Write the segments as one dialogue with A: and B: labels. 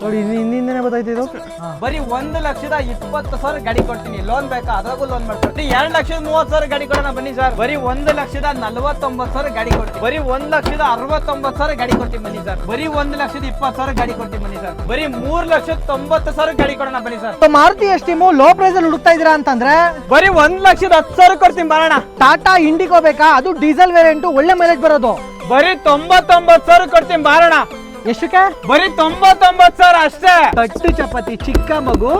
A: ನೋಡಿ ಹಿಂದಿಂದನೇ ಗೊತ್ತಾಯ್ತು ಇದು.
B: ಬರೀ 1,20,000 ಗಾಡಿ ಕೊಡ್ತೀನಿ. ಲೋನ್ ಬೇಕಾ? ಅದ್ರಾಗೂ ಲೋನ್ ಮಾಡ್ಕೊಡ್ತೀನಿ. 2,30,000 ಗಾಡಿ ಕೊಡೋಣ ಬನ್ನಿ ಸರ್. ಬರೀ 1,49,000 ಗಾಡಿ ಕೊಡ್ತೀನಿ. ಬರೀ 1,69,000 ಗಾಡಿ ಕೊಡ್ತೀನಿ ಬನ್ನಿ ಸರ್. ಬರೀ 1,20,000 ಗಾಡಿ ಕೊಡ್ತೀನಿ ಬನ್ನಿ ಸರ್. ಬರೀ 3,90,000 ಗಾಡಿ ಕೊಡೋಣ ಬನ್ನಿ sir.
A: Maruti Esteem low price ಅಲ್ಲಿ ಹುಡುಕ್ತಾ ಇದೀರಾ ಅಂತಂದ್ರೆ
B: ಬರೀ 1,10,000 ಕೊಡ್ತೀನಿ ಬರೋಣ.
A: ಟಾಟಾ ಇಂಡಿಗೋ ಬೇಕಾ? ಅದು ಡೀಸೆಲ್ ವೇರಿಯಂಟ್, ಒಳ್ಳೆ ಮೈಲೇಜ್ ಬರೋದು.
B: ಬರೀ 99,000 ಕೊಡ್ತೀನಿ ಬಾರೋಣ.
A: ಎಷ್ಟಕ್ಕೆ?
B: ಬರೀ 99,000 ಅಷ್ಟೇ.
A: ಕಟ್ಟು ಚಪಾತಿ ಚಿಕ್ಕ ಮಗು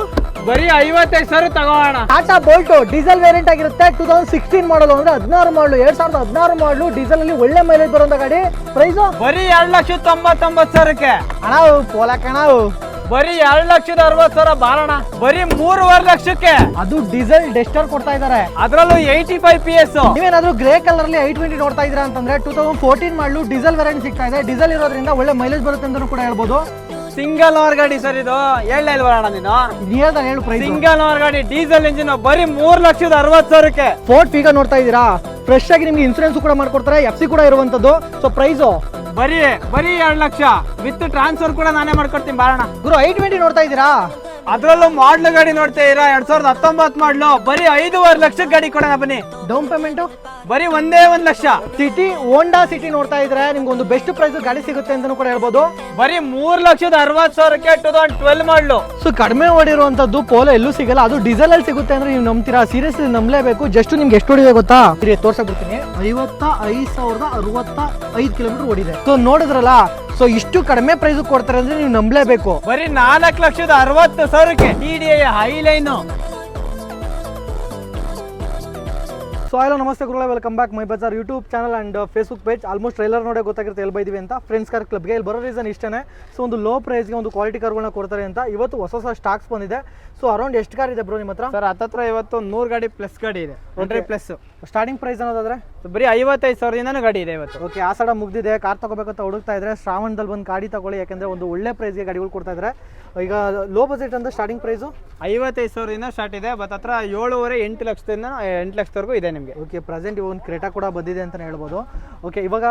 B: ಬರೀ 55,000 ತಗೋಣ.
A: ಟಾಟಾ ಬೋಲ್ಟ್ ಡೀಸೆಲ್ ವೇರಿಯಂಟ್ ಆಗಿರುತ್ತೆ. 2016 ಮಾಡಲ್ ಅಂದ್ರೆ 16 ಮಾಡಲು 2016 ಮಾಡಲು ಡೀಸೆಲ್ ಅಲ್ಲಿ ಒಳ್ಳೆ ಮೈಲೇಜ್ ಬರುವಂತ ಗಾಡಿ. ಪ್ರೈಸ್
B: ಬರೀ 2,99,000ಕ್ಕೆ
A: ಅಣ್ಣ ಪೋಲಾ ಕಣ.
B: ಬರೀ 2,60,000 ಬಾರೋಣ. ಬರೀ 3.5 ಲಕ್ಷಕ್ಕೆ
A: ಅದು ಡೀಸೆಲ್ ಡೆಸ್ಟರ್ ಕೊಡ್ತಾ ಇದಾರೆ,
B: ಅದ್ರಲ್ಲೂ 85 PS.
A: ನೀವೇನಾದ್ರೂ ಗ್ರೇ ಕಲರ್ ಅಲ್ಲಿ i20 ನೋಡ್ತಾ ಇದೀರಾ ಅಂತಂದ್ರೆ 2014 ಮಾಡಲು ಡೀಸೆಲ್ ವೇರಿಯಂಟ್ ಸಿಗ್ತಾ ಇದೆ. ಡೀಸೆಲ್ ಇರೋದ್ರಿಂದ ಒಳ್ಳೆ ಮೈಲೇಜ್ ಬರುತ್ತೆ ಅಂತ ಕೂಡ ಹೇಳ್ಬೋದು.
B: ಸಿಂಗಲ್ ಓವರ್ ಗಾಡಿ ಸರ್ ಇದು. ಹೇಳ ಬರೋಣ ನೀನು
A: ಹೇಳು ಪ್ರೈಸ್.
B: ಸಿಂಗಲ್ ಓವರ್ ಗಾಡಿ ಡೀಸೆಲ್ ಇಂಜಿನ್ ಬರೀ 3,60,000ಕ್ಕೆ.
A: ಫೋರ್ಟ್ ಫೀಗಾ ನೋಡ್ತಾ ಇದೀರಾ? ಫ್ರೆಶ್ ಆಗಿ ನಿಮ್ಗೆ ಇನ್ಸೂರೆನ್ಸ್ ಕೂಡ ಮಾಡ್ಕೊಡ್ತಾರೆ, FC ಕೂಡ ಇರುವಂತದ್ದು. ಸೊ ಪ್ರೈಸ್
B: ಬರೀ 2 ಲಕ್ಷ ವಿತ್ ಟ್ರಾನ್ಸ್ಫರ್ ಕೂಡ ನಾನೇ ಮಾಡ್ಕೊಡ್ತೀನಿ ಬಾರೋಣ.
A: ಗುರು i20 ನೋಡ್ತಾ ಇದೀರಾ?
B: ಅದ್ರಲ್ಲೂ ಮಾಡ್ಲು ಗಾಡಿ ನೋಡ್ತಾ ಇರಾ? 2019 ಮಾಡ್ಲು ಬರೀ 5.5 ಲಕ್ಷಕ್ಕೆ ಗಾಡಿ ಕೊಡೋಣ ಬನ್ನಿ.
A: ಡೌನ್ ಪೇಮೆಂಟ್
B: ಬರೀ 1 ಲಕ್ಷ.
A: ಸಿಟಿ ಹೋಂಡಾ ಸಿಟಿ ನೋಡ್ತಾ ಇದ್ರೆ ನಿಮ್ಗೆ ಒಂದು ಬೆಸ್ಟ್ ಪ್ರೈಸ್ ಗಾಡಿ ಸಿಗುತ್ತೆ ಅಂತಾನೂ ಕೂಡ ಹೇಳ್ಬೋದು.
B: ಬರೀ 3,60,000ಕ್ಕೆ 2012 ಮಾಡ್ಲು.
A: ಸೊ ಕಡಿಮೆ ಓಡಿರುವಂತದ್ದು ಪೋಲೋ ಎಲ್ಲೂ ಸಿಗಲ್ಲ, ಅದು ಡೀಸೆಲ್ ಅಲ್ಲಿ ಸಿಗುತ್ತೆ ಅಂದ್ರೆ ನೀವು ನಂಬ್ತೀರಾ? ಸೀರಿಯಸ್ಲಿ ನಂಬಲೇಬೇಕು. ಜಸ್ಟ್ ನಿಮ್ಗೆ ಎಷ್ಟು ಓಡಿದೆ ಗೊತ್ತಾ? ತೋರ್ಸಕ್ ಬಿಡ್ತೀನಿ. 55,065 ಕಿಲೋಮೀಟರ್ ಓಡಿದೆ. ಸೊ ನೋಡಿದ್ರಲ್ಲ, ಸೊ ಇಷ್ಟು ಕಡಿಮೆ ಪ್ರೈಸ್ ಕೊಡ್ತಾರೆ ಅಂದ್ರೆ ನೀವು ನಂಬಲೇಬೇಕು.
B: ಬರೀ 4,60,000ಕ್ಕೆ TDI ಹೈಲೈನ್.
A: ಸೊ ಹಲೋ ನಮಸ್ತೆ ಗುರುಗಳೇ, welcome back my Bazaar YouTube channel and Facebook page. Almost trailer ನೋಡೇ ಗೊತ್ತಾಗಿರುತ್ತೆ ಎಲ್ಲಿ ಬೈದಿವಿ ಅಂತ. ಫ್ರೆಂಡ್ಸ್ ಕಾರ್ ಕ್ಲಬ್ಗೆ ಇಲ್ಲಿ ಬರೋ ರೀಸನ್ ಇಷ್ಟೇ. ಸೊ ಒಂದು ಲೋ ಪ್ರೈಸ್ಗೆ ಒಂದು ಕ್ವಾಲಿಟಿ ಕಾರ್ಗಳನ್ನ ಕೊಡ್ತಾರೆ ಅಂತ. ಇವತ್ತು ಹೊಸ ಸ್ಟಾಕ್ಸ್ ಬಂದಿದೆ. ಸೊ ಅರೌಂಡ್ ಎಷ್ಟು ಕಾರ್ ಇದೆ ಬ್ರೋ ನಿಮ್ಮ ಹತ್ರ?
B: ಸರ್ ಹತ್ತತ್ರ ಇವತ್ತು 100 ಗಾಡಿ ಪ್ಲಸ್ ಗಾಡಿ ಇದೆ. 100 ಪ್ಲಸ್
A: ಸ್ಟಾರ್ಟಿಂಗ್ ಪ್ರೈಸ್ ಅನ್ನೋದಾದ್ರೆ
B: ಬರೀ 55,000 ಗಾಡಿ ಇದೆ ಇವತ್ತು.
A: ಓಕೆ, ಆ ಸಡ ಮುಗ್ದಿದೆ. ಕಾರ್ ತಗೋಬೇಕಂತ ಹುಡುಕ್ತಾ ಇದ್ರೆ ಶ್ರಾವಣದಲ್ಲಿ ಬಂದು ಗಾಡಿ ತಗೊಳ್ಳಿ, ಯಾಕಂದ್ರೆ ಒಂದು ಒಳ್ಳೆ ಪ್ರೈಸ್ಗೆ ಗಾಡಿಗಳು ಕೊಡ್ತಾ ಇದ್ದಾರೆ. ಈಗ ಲೋ ಬಜೆಟ್ ಅಂದ್ರೆ ಸ್ಟಾರ್ಟಿಂಗ್ ಪ್ರೈಸು
B: 55,000 ಸ್ಟಾರ್ಟ್ ಇದೆ. ಬಟ್ ಹತ್ರ 7.5-8 ಲಕ್ಷದಿಂದ 8 ಲಕ್ಷದವರೆಗೂ ಇದೆ ನಿಮಗೆ.
A: ಓಕೆ, ಪ್ರೆಸೆಂಟ್ ಒಂದು ಕ್ರೇಟಾ ಕೂಡ ಬಂದಿದೆ ಅಂತಲೇ ಹೇಳ್ಬೋದು. ಓಕೆ, ಇವಾಗ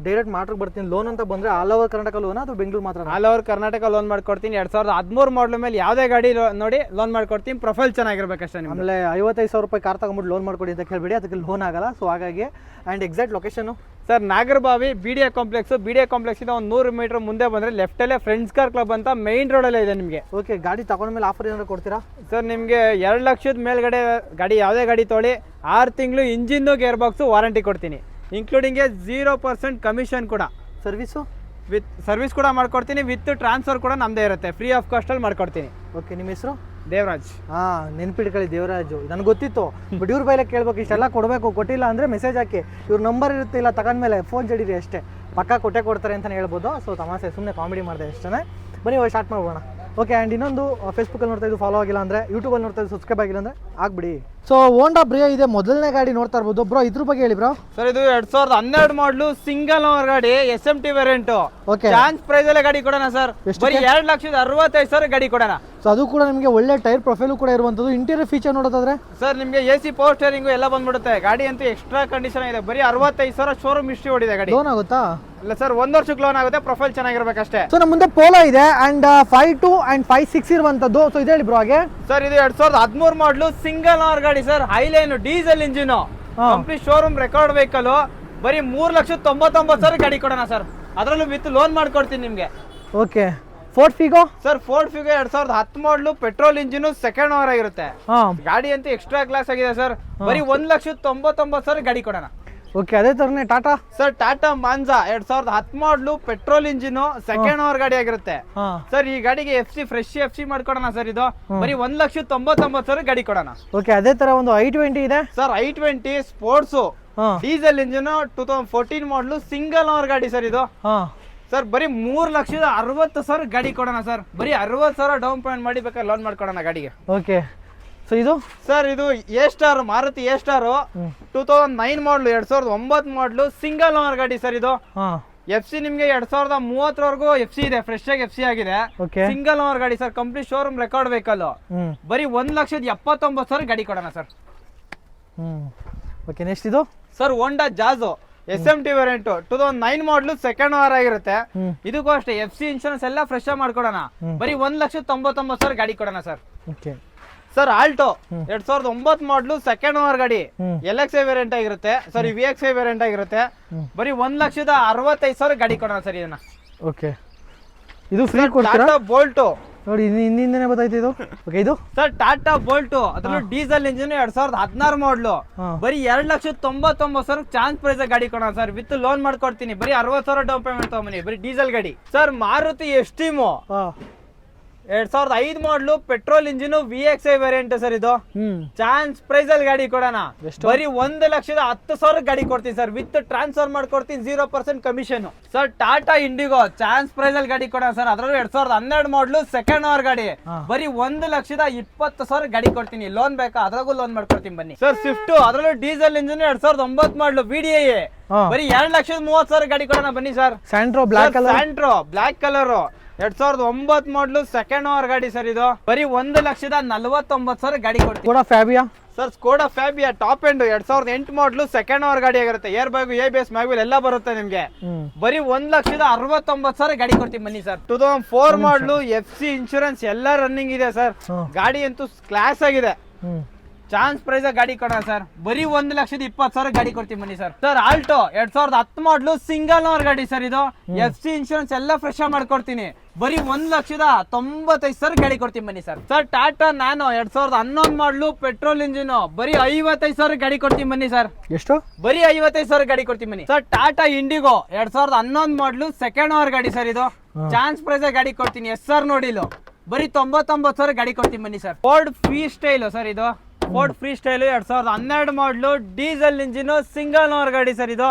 A: ಡೈರೆಕ್ಟ್ ಮಾರ್ಟ್ರಿಗೆ ಬರ್ತೀನಿ. ಲೋನ್ ಅಂತ ಬಂದರೆ ಆಲ್ ಓವರ್ ಕರ್ನಾಟಕ ಲೋನ್ ಅಥವಾ ಬೆಂಗಳೂರು ಮಾತ್ರ?
B: ಆಲ್ ಓವರ್ ಕರ್ನಾಟಕ ಲೋನ್ ಮಾಡ್ಕೊಡ್ತೀನಿ. 2013 ಮಾಡಲ್ ಮೇಲೆ ಯಾವುದೇ ಗಾಡಿ ನೋಡಿ ಲೋನ್ ಮಾಡ್ಕೊಡ್ತೀನಿ. ಪ್ರೊಫೈಲ್ ಚೆನ್ನಾಗಿರ್ಬೇಕಷ್ಟೇ.
A: ಆಮೇಲೆ 55,000 ರೂಪಾಯಿ ಕಾರ್ ತಗೊಂಡ್ಬಿಟ್ಟು ಲೋನ್ ಮಾಡ್ಕೊಡಿ ಅಂತ ಕೇಳಬೇಡಿ, ಅದಕ್ಕೆ ಲೋನ್ ಆಗಲ್ಲ. ಸೊ ಹಾಗಾಗಿ and exact location
B: sir Nagarbhavi BDA complex. BDA complex ಇಂದ ಒಂದು 100 ಮೀಟರ್ ಮುಂದೆ ಬಂದರೆ ಲೆಫ್ಟಲ್ಲೇ ಫ್ರೆಂಡ್ಸ್ ಕಾರ್ ಕ್ಲಬ್ ಅಂತ ಮೇನ್ ರೋಡಲ್ಲೇ ಇದೆ ನಿಮಗೆ.
A: ಓಕೆ, ಗಾಡಿ ತಗೊಂಡ್ಮೇಲೆ ಆಫರ್ ಏನಾದ್ರು ಕೊಡ್ತೀರಾ?
B: ಸರ್ ನಿಮಗೆ 2 ಲಕ್ಷದ ಮೇಲ್ಗಡೆ ಗಾಡಿ ಯಾವುದೇ ಗಾಡಿ ತೊಗೊಳ್ಳಿ 6 ತಿಂಗಳು ಇಂಜಿನ್ನು ಗೇರ್ ಬಾಕ್ಸು ವಾರಂಟಿ ಕೊಡ್ತೀನಿ. ಇನ್ಕ್ಲೂಡಿಂಗ್ 0% ಕಮಿಷನ್ ಕೂಡ.
A: ಸರ್ವಿಸು
B: ವಿತ್ ಸರ್ವಿಸ್ ಕೂಡ ಮಾಡ್ಕೊಡ್ತೀನಿ. ವಿತ್ ಟ್ರಾನ್ಸ್ಫರ್ ಕೂಡ ನಮ್ಮದೇ ಇರುತ್ತೆ. ಫ್ರೀ ಆಫ್ ಕಾಸ್ಟಲ್ಲಿ ಮಾಡ್ಕೊಡ್ತೀನಿ.
A: ಓಕೆ, ನಿಮ್ಮ ಹೆಸರು?
B: ದೇವರಾಜ್.
A: ನೆನ್ಪಿಟ್ಕೊಳ್ಳಿ, ದೇವರಾಜು. ನನಗೆ ಗೊತ್ತಿತ್ತು, ಬಟ್ ಇವ್ರ ಬೈಲೆ ಕೇಳ್ಬೇಕು. ಇಷ್ಟೆಲ್ಲ ಕೊಡಬೇಕು, ಕೊಟ್ಟಿಲ್ಲ ಅಂದರೆ ಮೆಸೇಜ್ ಹಾಕಿ. ಇವ್ರ ನಂಬರ್ ಇರುತ್ತೆ, ಇಲ್ಲ ತಗೊಂಡ್ಮೇಲೆ ಫೋನ್ ಜಡಿರಿ ಅಷ್ಟೇ. ಪಕ್ಕ ಕೊಡ್ತಾರೆ ಅಂತಲೇ ಹೇಳ್ಬೋದು. ಸೊ ತಮಾಷೆ, ಸುಮ್ಮನೆ ಕಾಮಿಡಿ ಮಾಡಿದೆ ಅಷ್ಟೇ. ಬನ್ನಿ ಇವಾಗ ಸ್ಟಾರ್ಟ್ ಮಾಡ್ಬೋಣ. ಓಕೆ, ಆ್ಯಂಡ್ ಇನ್ನೊಂದು ಫೇಸ್ಬುಕ್ಕಲ್ಲಿ ನೋಡ್ತಾ ಇದ್ದು ಫಾಲೋ ಆಗಿಲ್ಲ ಅಂದರೆ, ಯೂಟ್ಯೂಬಲ್ಲಿ ನೋಡ್ತಾ ಇದ್ದು ಸಬ್ಸ್ಕ್ರೈಬ್ ಆಗಿಲ್ಲ ಅಂದರೆ ಆಗ್ಬಿಡಿ. ಸೊ ಹೋಂಡಾ ಬ್ರಿಯಾ ಇದೆ, ಮೊದಲನೇ ಗಾಡಿ ನೋಡ್ತಾ ಇರ್ಬೋದು. ಬ್ರೋ ಇದ್ರ ಬಗ್ಗೆ ಹೇಳಿ ಬ್ರೋ.
B: ಸರ್ ಇದು 2012 ಮಾಡಲು ಸಿಂಗಲ್ ಓನರ್ ಗಾಡಿ SMT variant.
A: Okay,
B: chance price ಅಲ್ಲೇ ಗಾಡಿ ಕೊಡೋಣ ಸರ್. ಬರೀ 2,65,000 ಗಾಡಿ ಕೊಡೋಣ.
A: ಸೊ ಅದು ಕೂಡ ನಿಮಗೆ ಒಳ್ಳೆ ಟೈರ್ ಪ್ರೊಫೈಲು ಕೂಡ ಇರುವಂಥದ್ದು. ಇಂಟೀರಿಯರ್ ಫೀಚರ್ ನೋಡೋದಾದ್ರೆ
B: ಸರ್ ನಿಮಗೆ AC ಪವರ್ ಸ್ಟೇರಿಂಗು ಎಲ್ಲ ಬಂದ್ಬಿಡುತ್ತೆ. ಗಾಡಿ ಅಂತೂ ಎಕ್ಸ್ಟ್ರಾ ಕಂಡೀಷನ್ ಇದೆ. ಬರೀ 65,000 ಶೋರೂಮ್ ಹಿಸ್ಟ್ರಿ ಓಡಿದೆ ಗಾಡಿ.
A: ಲೋನ್ ಆಗುತ್ತಾ?
B: ಇಲ್ಲ ಸರ್, 1 ವರ್ಷಕ್ಕೆ ಲೋನ್ ಆಗುತ್ತೆ. ಪ್ರೊಫೈಲ್ ಚೆನ್ನಾಗಿರ್ಬೇಕಷ್ಟೇ.
A: ಸೊ ನಮ್ಮ ಮುಂದೆ ಪೋಲೋ ಇದೆ ಅಂಡ್ 5.2 and 5.6 ಇರುವಂತದ್ದು. ಸೊ ಇದು ಹೇಳಿ ಬ್ರೋ ಹಾಗೆ.
B: ಸರ್ ಇದು 2013 ಮಾಡಲು ಸಿಂಗಲ್ ಓನರ್ ಗಾಡಿ sir. Highline diesel engine, complete showroom record vehicle. ಬರೀ 3,99,000 ಗಾಡಿ ಕೊಡೋಣ ಸರ್. ಅದರಲ್ಲೂ ವಿತ್ ಲೋನ್ ಮಾಡ್ಕೊಡ್ತೀನಿ ನಿಮ್ಗೆ.
A: Okay, fort Figo
B: sir fort Figo 2010 ಮಾಡಲು ಪೆಟ್ರೋಲ್ ಇಂಜಿನ್ ಸೆಕೆಂಡ್ ಓನರ್ ಆಗಿರುತ್ತೆ. ಗಾಡಿ ಅಂತೂ ಎಕ್ಸ್ಟ್ರಾ ಕ್ಲಾಸ್ ಆಗಿದೆ ಸರ್. ಬರೀ 1,99,000 ಗಾಡಿ ಕೊಡೋಣ.
A: ಓಕೆ, ಅದೇ ತರನೇ ಟಾಟಾ.
B: ಸರ್ ಟಾಟಾ ಮಾಂಜಾ 2010 ಮಾಡಲು ಪೆಟ್ರೋಲ್ ಇಂಜಿನ್ ಸೆಕೆಂಡ್ ಓನರ್ ಗಾಡಿ ಆಗಿರುತ್ತೆ ಸರ್. ಈ ಗಾಡಿಗೆ ಫ್ರೆಶ್ FC ಮಾಡ್ಕೊಡೋಣ ಸರ್. ಇದು ಬರೀ 1,99,000 ಗಾಡಿ ಕೊಡೋಣ.
A: ಓಕೆ, ಅದೇ ತರ ಒಂದು i20 ಇದೆ
B: sir. i20 sports diesel engine 2014 ಮಾಡಲು ಸಿಂಗಲ್ ಓನರ್ ಗಾಡಿ ಸರ್. ಇದು ಸರ್ ಬರೀ 3,60,000 ಗಾಡಿ ಕೊಡೋಣ ಸರ್. ಬರೀ 60,000 ಡೌನ್ ಪೇಮೆಂಟ್ ಮಾಡಿ ಬೇಕಾದ್ರೆ ಲೋನ್ ಮಾಡ್ಕೊಡೋಣ ಗಾಡಿಗೆ.
A: ಓಕೆ, ಸೊ ಇದು
B: ಸರ್ ಇದು A star Maruti A star 2009 ಮಾಡಲು 2009 ಮಾಡಲು ಸಿಂಗಲ್ ಓನರ್ ಗಾಡಿ ಸರ್. ಇದು FC ನಿಮ್ಗೆ 2030 FC ಇದೆ. ಫ್ರೆಶ್ ಆಗಿ FC ಆಗಿದೆ. ಸಿಂಗಲ್ ಓನರ್ ಗಾಡಿ sir. Complete showroom record vehicle. ಬರೀ 1,79,000 ಗಾಡಿ ಕೊಡೋಣ ಸರ್.
A: ಓಕೆ, ನೆಕ್ಸ್ಟ್ ಇದು
B: sir Honda jazz SMT variant 2009 ಮಾಡಲು ಸೆಕೆಂಡ್ ವಾರ ಆಗಿರುತ್ತೆ.
A: ಹ್ಮ್.
B: ಇದಕ್ಕೂ ಅಷ್ಟೇ FC ಇನ್ಶೂರೆನ್ಸ್ ಎಲ್ಲ ಫ್ರೆಶ್ ಆಗಿ ಮಾಡ್ಕೊಡೋಣ. ಬರೀ 1,99,000 ಗಾಡಿ ಕೊಡೋಣ ಸರ್.
A: ಓಕೆ
B: ಸರ್ ಆಲ್ಟೋ 2009 ಮಾಡಲು ಸೆಕೆಂಡ್ ಓನರ್ ಗಾಡಿ LXI ವೇರಿಯಂಟ್ ಆಗಿರುತ್ತೆ ಸರ್, VXI ವೇರಿಯಂಟ್ ಆಗಿರುತ್ತೆ. ಬರೀ 1,65,000 ಗಾಡಿ ಕೊಡೋಣ ಸರ್ ಇದನ್ನ.
A: ಓಕೆ ಇದು ಫ್ರೀ ಕೊಡ್ತೀರಾ?
B: ಟಾಟಾ ಬೋಲ್ಟು
A: ನೋಡಿ ಹಿಂದಿಂದನೇ ಗೊತ್ತಾಯ್ತು ಇದು. ಓಕೆ ಇದು
B: ಸರ್ ಟಾಟಾ ಬೋಲ್ಟು ಅದ್ರಲ್ಲೂ ಡೀಸೆಲ್ ಇಂಜಿನ್ 2016 ಮಾಡಲು ಬರೀ 2,99,000 ಚಾನ್ಸ್ ಪ್ರೈಸ್ ಗಾಡಿ ಕೊಡೋಣ ಸರ್. ವಿತ್ ಲೋನ್ ಮಾಡ್ಕೊಡ್ತೀನಿ. ಬರೀ 60,000 ಡೌನ್ ಪೇಮೆಂಟ್ ತಗೊಂಬನ್ನಿ. ಬರೀ ಡೀಸೆಲ್ ಗಾಡಿ ಸರ್. ಮಾರುತಿ ಎಸ್ಟಿಮೋ 2005 ಮಾಡಲು petrol engine VXI variant sir. ಇದು ಚಾನ್ಸ್ ಪ್ರೈಸ್ ಅಲ್ಲಿ ಗಾಡಿ ಕೊಡೋಣ. ಬರೀ 1,10,000 ಗಾಡಿ ಕೊಡ್ತೀನಿ ಸರ್. ವಿತ್ ಟ್ರಾನ್ಸ್ಫರ್ ಮಾಡ್ಕೊಡ್ತೀನಿ 0% commission sir. Tata Indigo chance price ಅಲ್ಲಿ ಗಾಡಿ ಕೊಡೋಣ ಸರ್. ಅದ್ರಲ್ಲೂ 2012 ಮಾಡಲು ಸೆಕೆಂಡ್ ಓನರ್ ಗಾಡಿ ಬರೀ 1,20,000 ಗಾಡಿ ಕೊಡ್ತೀನಿ. ಲೋನ್ ಬೇಕಾ? ಅದ್ರಾಗೂ ಲೋನ್ ಮಾಡ್ಕೊಡ್ತೀನಿ ಬನ್ನಿ ಸರ್. ಸ್ವಿಫ್ಟ್ ಅದ್ರಲ್ಲೂ ಡೀಸೆಲ್ ಇಂಜಿನ್ 2009 ಮಾಡಲು VDI ಬರೀ 2,30,000 ಗಾಡಿ ಕೊಡೋಣ ಬನ್ನಿ ಸರ್.
A: ಸ್ಯಾಂಟ್ರೋ ಬ್ಲಾಕ್
B: ಕಲರ್ 2009 ಮಾಡಲು ಸೆಕೆಂಡ್ ಓನರ್ ಗಾಡಿ ಸರ್. ಇದು ಬರೀ 1,49,000 ಗಾಡಿ ಕೊಡ್ತೀನಿ.
A: ಕೂಡ Fabia
B: sir Skoda Fabia top end 2008 ಮಾಡಲು ಸೆಕೆಂಡ್ ಓನರ್ ಗಾಡಿ ಆಗಿರುತ್ತೆ. ಏರ್ ಬ್ಯಾಗ್ ABS ಮ್ಯಾಗ್ವಿಲ್ ಎಲ್ಲ ಬರುತ್ತೆ ನಿಮ್ಗೆ. ಬರೀ 1,69,000 ಗಾಡಿ ಕೊಡ್ತೀನಿ ಬನ್ನಿ ಸರ್. 2004 ಮಾಡಲು FC ಇನ್ಶೂರೆನ್ಸ್ ಎಲ್ಲ ರನ್ನಿಂಗ್ ಇದೆ ಸರ್. ಗಾಡಿ ಅಂತೂ ಕ್ಲಾಸ್ ಆಗಿದೆ. ಚಾನ್ಸ್ ಪ್ರೈಸ್ ಗಾಡಿ ಕೊಡೋಣ ಸರ್. ಬರೀ 1,20,000 ಗಾಡಿ ಕೊಡ್ತೀನಿ ಬನ್ನಿ ಸರ್. ಸರ್ ಆಲ್ಟೋ 2010 ಮಾಡಲು ಸಿಂಗಲ್ ಓನರ್ ಗಾಡಿ ಸರ್. ಇದು FC ಇನ್ಶೂರೆನ್ಸ್ ಎಲ್ಲ ಫ್ರೆಶ್ ಮಾಡ್ಕೊಡ್ತೀನಿ. ಬರೀ 1,95,000 ಗಾಡಿ ಕೊಡ್ತೀನಿ ಬನ್ನಿ ಸರ್. ಸರ್ ಟಾಟಾ ನ್ಯಾನೋ 2011 ಮಾಡಲು ಪೆಟ್ರೋಲ್ ಇಂಜಿನ್ ಬರೀ 55,000 ಗಾಡಿ ಕೊಡ್ತೀನಿ ಬನ್ನಿ ಸರ್.
A: ಎಷ್ಟು?
B: ಬರೀ 55,000 ಗಾಡಿ ಕೊಡ್ತೀನಿ ಬನ್ನಿ ಸರ್. ಟಾಟಾ ಇಂಡಿಗೋ 2011 ಮಾಡಲು ಸೆಕೆಂಡ್ ಓನರ್ ಗಾಡಿ ಸರ್. ಇದು ಚಾನ್ಸ್ ಪ್ರೈಸ್ ಗಾಡಿ ಕೊಡ್ತೀನಿ. SR ನೋಡಿಲು ಬರೀ 99,000 ಗಾಡಿ ಕೊಡ್ತೀನಿ ಬನ್ನಿ sir. Ford free style sir. ಇದು ಫೋರ್ಡ್ ಫ್ರೀ ಸ್ಟೈಲ್ 2012 ಮಾಡಲು ಡೀಸೆಲ್ ಇಂಜಿನ್ ಸಿಂಗಲ್ ಓನರ್ ಗಾಡಿ ಸರ್. ಇದು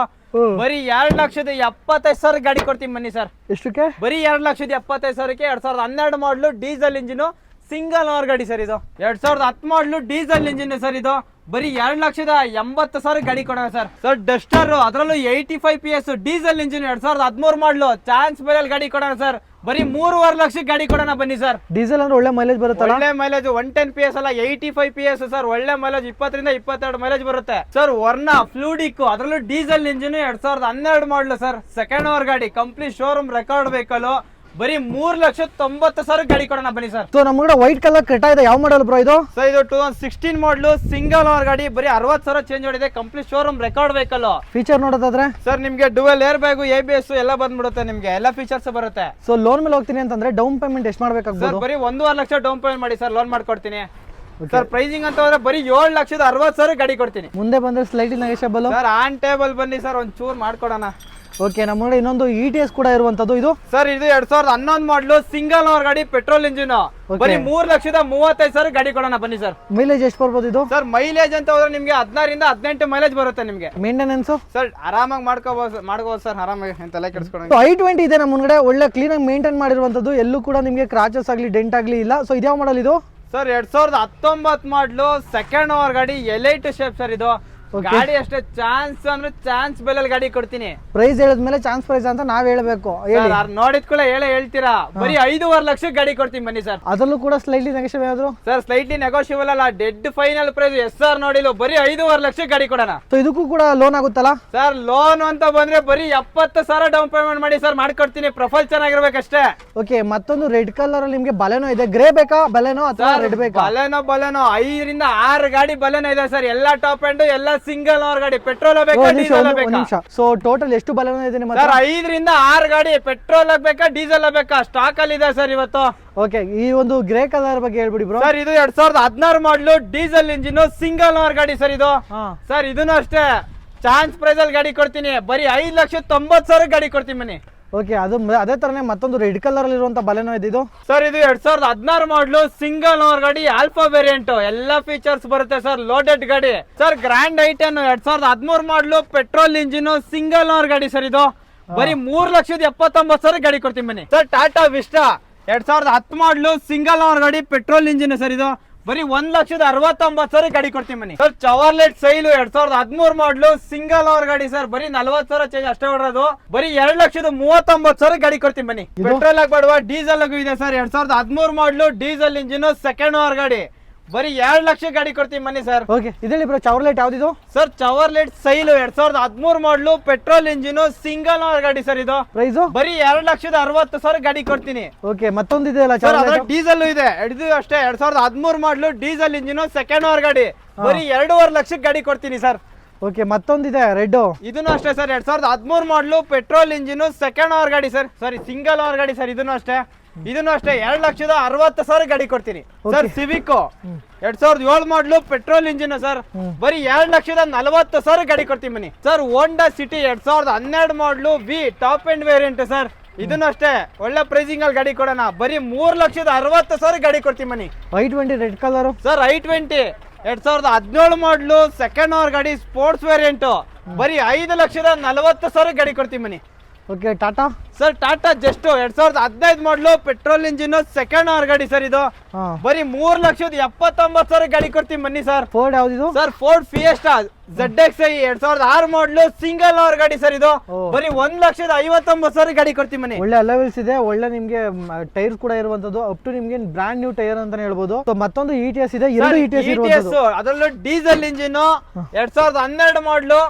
B: ಬರೀ 2,70,000 ಗಾಡಿ ಕೊಡ್ತೀನಿ ಬನ್ನಿ ಸರ್.
A: ಎಷ್ಟಕ್ಕೆ?
B: ಬರೀ 2,70,000ಕ್ಕೆ 2012 ಮಾಡಲು ಡೀಸೆಲ್ ಇಂಜಿನ್ ಸಿಂಗಲ್ ಓನರ್ ಗಾಡಿ ಸರ್. ಇದು 2010 ಮಾಡಲು ಡೀಸೆಲ್ ಇಂಜಿನ್ ಸರ್. ಇದು ಬರೀ 2,80,000 ಗಾಡಿ ಕೊಡೋಣ ಸರ್. ಸರ್ ಡಸ್ಟರ್ ಅದ್ರಲ್ಲೂ 85 PS ಡೀಸೆಲ್ ಇಂಜಿನ್ 2013 ಮಾಡಲು ಚಾನ್ಸ್ ಬೆಲೆ ಗಾಡಿ ಕೊಡೋಣ ಸರ್. ಬರೀ 3.5 ಲಕ್ಷಕ್ಕೆ ಗಾಡಿ ಕೊಡೋಣ ಬನ್ನಿ ಸರ್.
A: ಡೀಸೆಲ್ ಅಂದ್ರೆ ಒಳ್ಳೆ ಮೈಲೇಜ್ ಬರುತ್ತಲ್ಲ?
B: ಒಳ್ಳೆ ಮೈಲೇಜ್ 110 PS ಅಲ್ಲ 85 PS ಸರ್. ಒಳ್ಳೆ ಮೈಲೇಜ್ 20 ರಿಂದ 22 ಮೈಲೇಜ್ ಬರುತ್ತೆ ಸರ್. ವರ್ನಾ ಫ್ಲೂಡಿಕ್ ಅದ್ರಲ್ಲೂ ಡೀಸೆಲ್ ಇಂಜಿನ್ 2012 ಮಾಡಲು ಸರ್. ಸೆಕೆಂಡ್ ಓನರ್ ಗಾಡಿ ಕಂಪ್ಲೀಟ್ ಶೋರೂಮ್ ರೆಕಾರ್ಡ್ ವೆಹಿಕಲ್ ಬರೀ 3,90,000 ಗಾಡಿ ಕೊಡೋಣ ಬನ್ನಿ ಸರ್.
A: ಸೊ ನಮ್ಮ ಕೂಡ ವೈಟ್ ಕಲರ್ ಕಟ್ಟ ಇದೆ. ಯಾವ ಮಾಡಲ್ ಬ್ರೋ ಇದು?
B: ಸರ್ ಇದು 2016 ಮಾಡಲು ಸಿಂಗಲ್ ಓನರ್ ಗಾಡಿ ಬರೀ 60,000 ಚೇಂಜ್ ಮಾಡಿದೆ. Complete showroom record vehicle.
A: Feature ನೋಡೋದಾದ್ರೆ
B: ಸರ್ ನಿಮ್ಗೆ ಡುವೆಲ್ ಏರ್ ಬ್ಯಾಗ್ ABS ಎಲ್ಲ ಬಂದ್ಬಿಡುತ್ತೆ. ನಿಮ್ಗೆ ಎಲ್ಲ ಫೀಚರ್ಸ್ ಬರುತ್ತೆ.
A: ಸೊ ಲೋನ್ ಮೇಲೆ ಹೋಗ್ತೀನಿ ಅಂತಂದ್ರೆ ಡೌನ್ ಪೇಮೆಂಟ್ ಎಷ್ಟು
B: ಸರ್
A: ಮಾಡ್ಬೇಕಾಗ್ಬೋದು?
B: ಬರೀ 1.5 ಲಕ್ಷ ಡೌನ್ ಪೇಮೆಂಟ್ ಮಾಡಿ ಸರ್. ಲೋನ್ ಮಾಡ್ಕೊಡ್ತೀನಿ ಸರ್. ಪ್ರೈಸಿಂಗ್ ಅಂತ ಹೋದ್ರೆ ಬರೀ 7,60,000 ಗಾಡಿ ಕೊಡ್ತೀನಿ.
A: ಮುಂದೆ ಬಂದ್ರೆ slightly negotiable
B: sir on table ಬನ್ನಿ ಸರ್. ಒಂಚೂರು ಮಾಡ್ಕೊಡೋಣ.
A: ಓಕೆ ನಮ್ಮ ಕಡೆ ಇನ್ನೊಂದು ETS ಕೂಡ ಇರುವಂತದ್ದು. ಇದು
B: ಸರ್ ಇದು 2011 ಮಾಡಲು ಸಿಂಗಲ್ ಓನರ್ ಗಾಡಿ ಪೆಟ್ರೋಲ್ ಇಂಜಿನ್ ಬರೀ 3,35,000 ಗಾಡಿ ಕೊಡೋಣ ಬನ್ನಿ ಸರ್.
A: ಮೈಲೇಜ್ ಎಷ್ಟು ಬರ್ಬೋದು ಇದು?
B: ಸರ್ ಮೈಲೇಜ್ ಅಂತ ಹೋದ್ರೆ ನಿಮ್ಗೆ 16 ರಿಂದ 18 ಮೈಲೇಜ್ ಬರುತ್ತೆ ನಿಮ್ಗೆ.
A: ಮೇಂಟೆನೆನ್ಸ್
B: ಸರ್ ಆರಾಮಾಗಿ ಮಾಡ್ಕೋಬಹುದು ಸರ್. ಆರಾಮಾಗಿ ಎಂತೆಲ್ಲ ಕೆಡಿಸ್ಕೊಂಡು
A: i20 ಇದೆ ನಮ್ಮ ಮುಂದೆ. ಒಳ್ಳೆ ಕ್ಲೀನ್ ಆಗಿ ಮೇಂಟೈನ್ ಮಾಡಿರುವಂತದ್ದು. ಎಲ್ಲೂ ಕೂಡ ನಿಮಗೆ ಕ್ರಾಚಸ್ ಆಗ್ಲಿ ಡೆಂಟ್ ಆಗ್ಲಿ ಇಲ್ಲ. ಸೊ ಇದ್ಯಾವ ಮಾಡಲ್ ಇದು?
B: ಸರ್ 2019 ಮಾಡಲು ಸೆಕೆಂಡ್ ಓನರ್ ಗಾಡಿ ಎಲೈಟ್ ಶೇಪ್ ಸರ್. ಇದು ಗಾಡಿ ಅಷ್ಟೇ ಚಾನ್ಸ್ ಅಂದ್ರೆ ಚಾನ್ಸ್ ಬೆಲೆಯಲ್ಲಿ ಗಾಡಿ ಕೊಡ್ತೀನಿ.
A: ಪ್ರೈಸ್ ಹೇಳಿದ್ಮೇಲೆ ಚಾನ್ಸ್ ಪ್ರೈಸ್ ಅಂತ ನಾವ್ ಹೇಳ್ಬೇಕು.
B: ನೋಡಿದ್ ಕೂಡ ಹೇಳ್ತೀರಾ. ಬರೀ 5.5 ಲಕ್ಷಕ್ಕೆ ಗಾಡಿ ಕೊಡ್ತೀನಿ ಬನ್ನಿ ಸರ್.
A: ಅದರಲ್ಲೂ ಕೂಡ ಸ್ಲೈಟ್ಲಿ ನೆಗೋಷಿಯಬಲ್ ಆದ್ರು?
B: ಸರ್ ಸ್ಲೈಟ್ಲಿ ನೆಗೋಷಿಯಬಲ್ ಅಲ್ಲ. ಡೆಡ್ ಫೈನಲ್ ಪ್ರೈಸ್ SR ನೋಡಿಲ್ಲ. ಬರೀ 5.5 ಲಕ್ಷಕ್ಕೆ ಗಾಡಿ ಕೊಡೋಣ.
A: ಸೊ ಇದಕ್ಕೂ ಕೂಡ ಲೋನ್ ಆಗುತ್ತಲ್ಲ?
B: ಸರ್ ಲೋನ್ ಅಂತ ಬಂದ್ರೆ ಬರೀ 70,000 ಡೌನ್ ಪೇಮೆಂಟ್ ಮಾಡಿ ಸರ್. ಮಾಡ್ಕೊಡ್ತೀನಿ. ಪ್ರೊಫೈಲ್ ಚೆನ್ನಾಗಿರ್ಬೇಕಷ್ಟೇ.
A: ಓಕೆ ಮತ್ತೊಂದು ರೆಡ್ ಕಲರ್ ಅಲ್ಲಿ ನಿಮ್ಗೆ ಬಲೆನೋ ಇದೆ. ಗ್ರೇ ಬೇಕಾ ಬಲೆನೋ ಅಥವಾ ರೆಡ್ ಬೇಕಾ?
B: ಬಲೆನೋ 5 ರಿಂದ 6 ಗಾಡಿ ಬಲೆನೋ ಇದೆ ಸರ್. ಎಲ್ಲ ಟಾಪ್ ಎಂಡ್ ಎಲ್ಲ ಸಿಂಗಲ್ ಓನರ್ ಗಾಡಿ. ಪೆಟ್ರೋಲ್ ಬೇಕಾ ಡೀಸೆಲ್ ಬೇಕಾ?
A: ಸೊ ಟೋಟಲ್ ಎಷ್ಟು ಬಲೆನೋ ಇದೆ ನಿಮ್ಮ
B: ಹತ್ರ? 5 ರಿಂದ 6 ಗಾಡಿ. ಪೆಟ್ರೋಲ್ ಬೇಕಾ ಡೀಸೆಲ್ ಬೇಕಾ? ಸ್ಟಾಕ್ ಅಲ್ಲಿ ಇದೆ ಸರ್ ಇವತ್ತು.
A: ಓಕೆ ಈ ಒಂದು ಗ್ರೇ ಕಲರ್ ಬಗ್ಗೆ ಹೇಳ್ಬಿಡಿ ಬ್ರೋ.
B: ಸರ್ ಇದು 2016 ಮಾಡಲು ಡೀಸೆಲ್ ಇಂಜಿನ್ ಸಿಂಗಲ್ ಓನರ್ ಗಾಡಿ ಸರ್. ಇದು ಸರ್ ಇದನ್ನು ಅಷ್ಟೇ ಚಾನ್ಸ್ ಪ್ರೈಸ್ ಅಲ್ಲಿ ಗಾಡಿ ಕೊಡ್ತೀನಿ. ಬರೀ 5,90,000 ಗಾಡಿ ಕೊಡ್ತೀನಿ ಬನ್ನಿ.
A: ಓಕೆ ಅದು ಅದೇ ತರನೇ ಮತ್ತೊಂದು ರೆಡ್ ಕಲರ್ ಅಲ್ಲಿ ಇರುವಂತ ಬಲೆನೋ ಇದೆ. ಇದು
B: ಸರ್ ಇದು 2016 ಮಾಡಲು ಸಿಂಗಲ್ ಓನರ್ ಗಾಡಿ ಆಲ್ಫಾ ವೇರಿಯಂಟ್. ಎಲ್ಲ ಫೀಚರ್ಸ್ ಬರುತ್ತೆ ಸರ್. ಲೋಡೆಡ್ ಗಾಡಿ ಸರ್. ಗ್ರ್ಯಾಂಡ್ ಐಟನ್ 2013 ಮಾಡಲು ಪೆಟ್ರೋಲ್ ಇಂಜಿನ್ ಸಿಂಗಲ್ ಓನರ್ ಗಾಡಿ ಸರ್. ಇದು ಬರೀ 3,79,000 ಗಾಡಿ ಕೊಡ್ತೀನಿ ಬನ್ನಿ ಸರ್. ಟಾಟಾ ವಿಸ್ಟಾ 2010 ಮಾಡಲು ಸಿಂಗಲ್ ಓನರ್ ಗಾಡಿ ಪೆಟ್ರೋಲ್ ಇಂಜಿನ್ ಸರ್. ಇದು ಬರೀ 1,69,000 ಗಾಡಿ ಕೊಡ್ತೀನಿ ಬನ್ನಿ ಸರ್. ಚವರ್ಲೆಟ್ ಸೈಲು 2013 ಮಾಡಲು ಸಿಂಗಲ್ ಓನರ್ ಗಾಡಿ ಸರ್. ಬರೀ 40,000 ಚೇಂಜ್ ಅಷ್ಟೇ ಹೊಡೋದು. ಬರೀ 2,39,000 ಗಾಡಿ ಕೊಡ್ತೀನಿ ಬನ್ನಿ. ಪೆಟ್ರೋಲ್ ಆಗಬೇಡವಾ ಡೀಸೆಲ್ ಆಗು ಇದೆ ಸರ್. 2013 ಮಾಡಲು ಡೀಸೆಲ್ ಇಂಜಿನ್ ಸೆಕೆಂಡ್ ಓನರ್ ಗಾಡಿ ಬರೀ 2 ಲಕ್ಷ ಗಾಡಿ ಕೊಡ್ತೀವಿ ಬನ್ನಿ ಸರ್.
A: ಓಕೆ ಇದೇಳಿ ಬ್ರೋ ಚವರ್ಲೆಟ್ ಯಾವ್ದಿದು?
B: ಸರ್ ಚವರ್ಲೆಟ್ ಸೈಲ್ 2013 ಮಾಡಲು ಪೆಟ್ರೋಲ್ ಇಂಜಿನ್ ಸಿಂಗಲ್ ಓನರ್ ಗಾಡಿ ಸರ್. ಇದು
A: ಪ್ರೈಸು
B: ಬರೀ 2,60,000 ಗಾಡಿ ಕೊಡ್ತೀನಿ.
A: ಓಕೆ ಮತ್ತೊಂದು ಇದೆಯಲ್ಲ
B: ಸರ್
A: ಚವರ್ಲೆಟ್
B: ಡೀಸೆಲ್ ಇದೆ ಇದು ಅಷ್ಟೇ 2013 ಮಾಡಲು ಡೀಸೆಲ್ ಇಂಜಿನ್ ಸೆಕೆಂಡ್ ಓನರ್ ಗಾಡಿ ಬರೀ 2.5 ಲಕ್ಷಕ್ಕೆ ಗಾಡಿ ಕೊಡ್ತೀನಿ ಸರ್.
A: ಓಕೆ ಮತ್ತೊಂದಿದೆ ರೆಡ್
B: ಇದನ್ನು ಅಷ್ಟೇ ಸರ್ 2013 ಮಾಡಲು ಪೆಟ್ರೋಲ್ ಇಂಜಿನ್ ಸೆಕೆಂಡ್ ಓನರ್ ಗಾಡಿ ಸರ್. ಸಾರಿ ಸಿಂಗಲ್ ಓನರ್ ಗಾಡಿ ಸರ್. ಇದನ್ನು ಅಷ್ಟೇ 2,60,000 ಗಾಡಿ ಕೊಡ್ತೀನಿ ಸರ್. ಸಿವಿಕ್ 2007 ಮಾಡಲು ಪೆಟ್ರೋಲ್ ಇಂಜಿನ್ ಸರ್. ಬರೀ 2,40,000 ಗಾಡಿ ಕೊಡ್ತೀನಿ ಬನ್ನಿ ಸರ್. ಹೋಂಡಾ ಸಿಟಿ 2012 ಮಾಡಲು V top end variant sir. ಇದನ್ನು ಅಷ್ಟೇ ಒಳ್ಳೆ ಪ್ರೈಸಿಂಗ್ ಅಲ್ಲಿ ಗಾಡಿ ಕೊಡೋಣ. ಬರೀ 3,60,000 ಗಾಡಿ ಕೊಡ್ತೀನಿ ಬನ್ನಿ.
A: i20 red colour
B: sir i20 2017 ಮಾಡಲು ಸೆಕೆಂಡ್ ಓನರ್ ಗಾಡಿ ಸ್ಪೋರ್ಟ್ಸ್ ವೇರಿಯಂಟ್ ಬರೀ 5,40,000 ಗಾಡಿ ಕೊಡ್ತೀನಿ ಬನ್ನಿ.
A: Okay Tata
B: sir Tata just 2015 ಮಾಡಲು ಪೆಟ್ರೋಲ್ ಇಂಜಿನ್ ಸೆಕೆಂಡ್ ಓನರ್ ಗಾಡಿ ಸರ್. ಇದು ಬರೀ 3,79,000 ಗಾಡಿ ಕೊಡ್ತೀನಿ ಬನ್ನಿ ಸರ್.
A: ಫೋರ್ಡ್ ಯಾವ್ದಿದು?
B: ಸರ್ ಫೋರ್ಡ್ ಫಿಯೆಸ್ಟಾ ZXi 2006 ಮಾಡಲು ಸಿಂಗಲ್ ಓನರ್ ಗಾಡಿ ಸರ್. ಇದು ಬರೀ 1,59,000 ಗಾಡಿ ಕೊಡ್ತೀನಿ ಬನ್ನಿ.
A: ಒಳ್ಳೆ ಅಲವೆಲ್ಸ್ ಇದೆ, ಒಳ್ಳೆ ನಿಮ್ಗೆ ಟೈರ್ಸ್ ಕೂಡ ಇರುವಂತದ್ದು, ಅಪ್ ಟು ನಿಮ್ಗೆ ಬ್ರಾಂಡ್ ನ್ಯೂ ಟೈರ್ ಅಂತಾನೆ ಹೇಳ್ಬೋದು. ಮತ್ತೊಂದು ETS ಇದೆ, ಎರಡು ETS ಇರುವಂತದ್ದು.
B: ಅದರಲ್ಲೂ ಡೀಸೆಲ್ ಇಂಜಿನ್ 2012 ಮಾಡಲು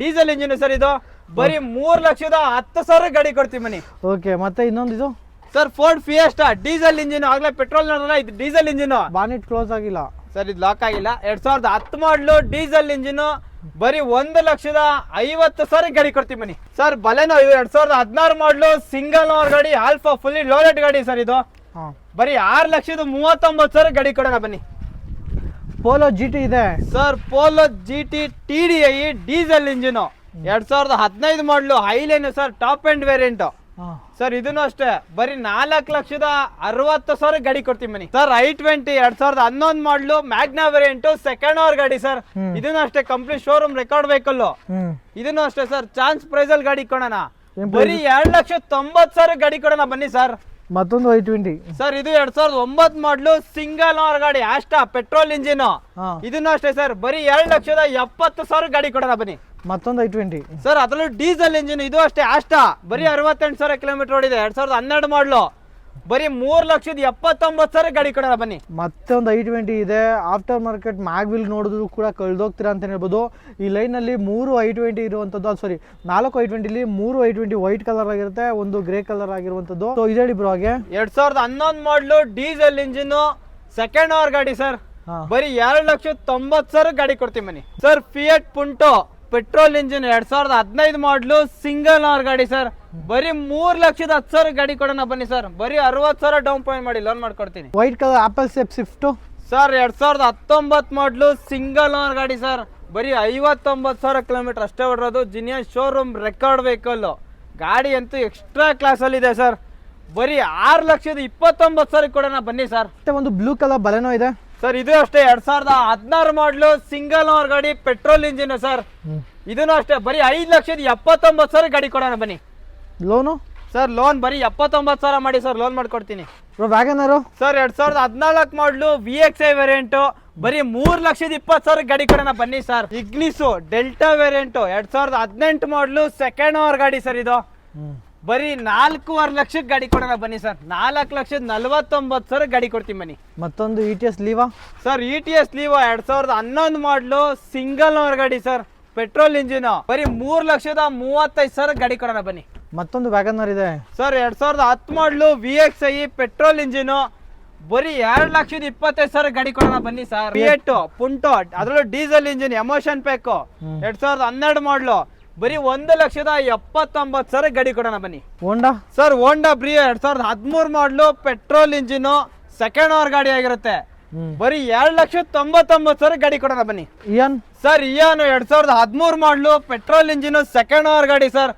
B: ಡೀಸೆಲ್ ಇಂಜಿನ್ ಸರ್. ಇದು ಬರೀ 3,10,000 ಗಾಡಿ ಕೊಡ್ತೀವಿ ಬನ್ನಿ.
A: ಓಕೆ ಮತ್ತೆ ಇನ್ನೊಂದು ಇದು
B: sir Ford fiesta diesel engine. ಆಗ್ಲೇ ಪೆಟ್ರೋಲ್ ನೋಡೋಣ, ಇದು ಡೀಸೆಲ್ ಇಂಜಿನ್.
A: ಬಾನೆಟ್ ಕ್ಲೋಸ್ ಆಗಿಲ್ಲ
B: ಸರ್, ಇದು ಲಾಕ್ ಆಗಿಲ್ಲ. 2010 ಮಾಡಲು ಡೀಸೆಲ್ ಇಂಜಿನ್ ಬರೀ 1,50,000 ಗಾಡಿ ಕೊಡ್ತೀವಿ ಬನ್ನಿ ಸರ್. ಬಲೆನೋ 2016 ಮಾಡಲು ಸಿಂಗಲ್ ಓನರ್ ಗಾಡಿ ಆಲ್ಫಾ ಫುಲ್ಲಿ ಲೋಡೆಡ್ ಗಾಡಿ ಸರ್. ಇದು ಬರೀ 6,39,000 ಗಾಡಿ ಕೊಡೋಣ ಬನ್ನಿ.
A: ಪೋಲೋ GT ಇದೆ
B: sir. Polo GT TDI diesel engine 2015 ಮಾಡಲು Highline sir. Top end variant sir. ಇದನ್ನು ಅಷ್ಟೇ ಬರೀ 4,60,000 ಗಾಡಿ ಕೊಡ್ತೀವಿ ಬನ್ನಿ ಸರ್. i20 2011 ಮಾಡಲು ಮ್ಯಾಗ್ನಾ ವೇರಿಯಂಟ್ ಸೆಕೆಂಡ್ ಓನರ್ ಗಾಡಿ ಸರ್. ಇದನ್ನು ಅಷ್ಟೇ ಕಂಪ್ಲೀಟ್ ಶೋರೂಮ್ ರೆಕಾರ್ಡ್ ವೆಹಿಕಲ್. ಇದನ್ನು ಅಷ್ಟೇ ಸರ್ ಚಾನ್ಸ್ ಪ್ರೈಸ್ ಅಲ್ಲಿ ಗಾಡಿ ಕೊಡೋಣ. ಬರೀ 2,90,000 ಗಾಡಿ ಕೊಡೋಣ ಬನ್ನಿ ಸರ್.
A: ಮತ್ತೊಂದು i20
B: ಸರ್. ಇದು 2009 ಮಾಡಲು ಸಿಂಗಲ್ ಓನರ್ ಗಾಡಿ ಆಸ್ಟಾ ಪೆಟ್ರೋಲ್ ಇಂಜಿನ್. ಇದನ್ನು ಅಷ್ಟೇ ಸರ್ ಬರೀ 2,70,000 ಗಾಡಿ ಕೊಡೋಣ ಬನ್ನಿ.
A: ಮತ್ತೊಂದು i20
B: ಸರ್. ಅದರಲ್ಲೂ ಡೀಸೆಲ್ ಇಂಜಿನ್. ಇದು ಅಷ್ಟೇ ಆಸ್ಟಾ ಬರೀ 68,000 ಕಿಲೋಮೀಟರ್ ಓಡಿದೆ 2012 ಮಾಡಲು ಬರೀ 3,79,000 ಗಾಡಿ ಕೊಡೋಣ ಬನ್ನಿ.
A: ಮತ್ತೊಂದು i20 ಇದೆ. ಆಫ್ಟರ್ ಮಾರ್ಕೆಟ್ ಮ್ಯಾಗ್ವಿಲ್ ನೋಡಿದ್ರು ಕೂಡ ಕಳ್ದೋಗ್ತೀರಾ ಅಂತ ಹೇಳ್ಬೋದು. ಈ ಲೈನ್ ಅಲ್ಲಿ 3 i20 ಇರುವಂತದ್ದು, ಸಾರಿ 4 i20 3 i20 ವೈಟ್ ಕಲರ್ ಆಗಿರುತ್ತೆ, ಒಂದು ಗ್ರೇ ಕಲರ್ ಆಗಿರುವಂತದ್ದು. ಸೊ ಇದು ಹೇಳಿ ಬ್ರೋ ಹಾಗೆ
B: 2011 ಮಾಡಲು ಡೀಸೆಲ್ ಇಂಜಿನ್ ಸೆಕೆಂಡ್ ಓನರ್ ಗಾಡಿ ಸರ್. ಬರೀ 2,90,000 ಗಾಡಿ ಕೊಡ್ತೀವಿ ಬನ್ನಿ ಸರ್. ಫಿಯಟ್ ಪುಂಟೋ ಪೆಟ್ರೋಲ್ ಇಂಜಿನ್ 2015 ಮಾಡಲು ಸಿಂಗಲ್ ಓನರ್ ಗಾಡಿ ಸರ್. ಬರೀ 3,10,000 ಗಾಡಿ ಕೊಡೋಣ ಬನ್ನಿ ಸರ್. ಬರೀ 60,000 ಡೌನ್ ಪೇಮೆಂಟ್ ಮಾಡಿ ಲೋನ್ ಮಾಡ್ಕೊಡ್ತೀನಿ.
A: White colour apple shape Swift
B: sir. 2019 ಮಾಡಲು ಸಿಂಗಲ್ ಓನರ್ ಗಾಡಿ ಸರ್. ಬರೀ 59,000 ಕಿಲೋಮೀಟರ್ ಅಷ್ಟೇ ಹೊಡ್ರೋದು. ಜಿನಿಯಸ್ ಶೋರೂಮ್ ರೆಕಾರ್ಡ್ ವೆಹಿಕಲ್ ಗಾಡಿ ಅಂತೂ ಎಕ್ಸ್ಟ್ರಾ ಕ್ಲಾಸ್ ಅಲ್ಲಿ ಇದೆ ಸರ್. ಬರೀ 6,29,000 ಕೊಡೋಣ ಬನ್ನಿ ಸರ್.
A: ಮತ್ತೆ ಒಂದು ಬ್ಲೂ ಕಲರ್ ಬಲೆನೋ ಇದೆ
B: ಸರ್. ಇದು ಅಷ್ಟೇ 2016 ಮಾಡಲು ಸಿಂಗಲ್ ಓನರ್ ಗಾಡಿ ಪೆಟ್ರೋಲ್ ಇಂಜಿನ್ ಸರ್. ಇದನ್ನು ಅಷ್ಟೇ ಬರೀ 5,79,000 ಗಾಡಿ ಕೊಡೋಣ ಬನ್ನಿ.
A: ಲೋನು
B: ಸರ್ ಲೋನ್ ಬರೀ 79,000 ಮಾಡಿ ಸರ್, ಲೋನ್ ಮಾಡ್ಕೊಡ್ತೀನಿ.
A: ವ್ಯಾಗನರು
B: ಸರ್ 2014 ಮಾಡಲು VXi ವೇರಿಯಂಟ್ ಬರೀ 3,20,000 ಗಾಡಿ ಕೊಡೋಣ ಬನ್ನಿ ಸರ್. ಇಗ್ನಿಸು ಡೆಲ್ಟಾ ವೇರಿಯಂಟ್ 2018 ಮಾಡಲು ಸೆಕೆಂಡ್ ಓನರ್ ಗಾಡಿ ಸರ್. ಇದು ಬರೀ 4.5 ಲಕ್ಷಕ್ಕೆ ಗಾಡಿ ಕೊಡೋಣ ಬನ್ನಿ ಸರ್. 4,49,000 ಗಾಡಿ ಕೊಡ್ತೀನಿ ಬನ್ನಿ.
A: ಮತ್ತೊಂದು ETS Liva
B: sir. ETS Liva 2011 ಮಾಡಲು ಸಿಂಗಲ್ ಓನರ್ ಗಾಡಿ ಸರ್. ಪೆಟ್ರೋಲ್ ಇಂಜಿನ್ ಬರೀ 3,35,000 ಗಾಡಿ ಕೊಡೋಣ ಬನ್ನಿ.
A: ಮತ್ತೊಂದು ವ್ಯಾಗನರ್ ಇದೆ
B: ಸರ್. 2010 ಮಾಡಲು VXi ಪೆಟ್ರೋಲ್ ಇಂಜಿನ್ ಬರೀ 2,25,000 ಗಾಡಿ ಕೊಡೋಣ ಬನ್ನಿ ಸರ್. ಫಿಯಟ್ ಪುಂಟೋ ಅದರಲ್ಲೂ ಡೀಸೆಲ್ ಇಂಜಿನ್ ಎಮೋಷನ್ ಪ್ಯಾಕ್ 2012 ಮಾಡಲು ಬರೀ 1,79,000 ಗಾಡಿ ಕೊಡೋಣ ಬನ್ನಿ.
A: ಹೋಂಡಾ
B: ಸರ್. ಹೋಂಡಾ ಬ್ರಿಯೋ 2013 ಮಾಡಲು ಪೆಟ್ರೋಲ್ ಇಂಜಿನ್ ಸೆಕೆಂಡ್ ಓನರ್ ಗಾಡಿ ಆಗಿರುತ್ತೆ. ಬರೀ 2,99,000 ಗಾಡಿ ಕೊಡೋಣ ಬನ್ನಿ.
A: Ian
B: sir. ಇಯಾನ್ 2013 ಮಾಡಲು ಪೆಟ್ರೋಲ್ ಇಂಜಿನ್ ಸೆಕೆಂಡ್ ಓನರ್ ಗಾಡಿ ಸರ್.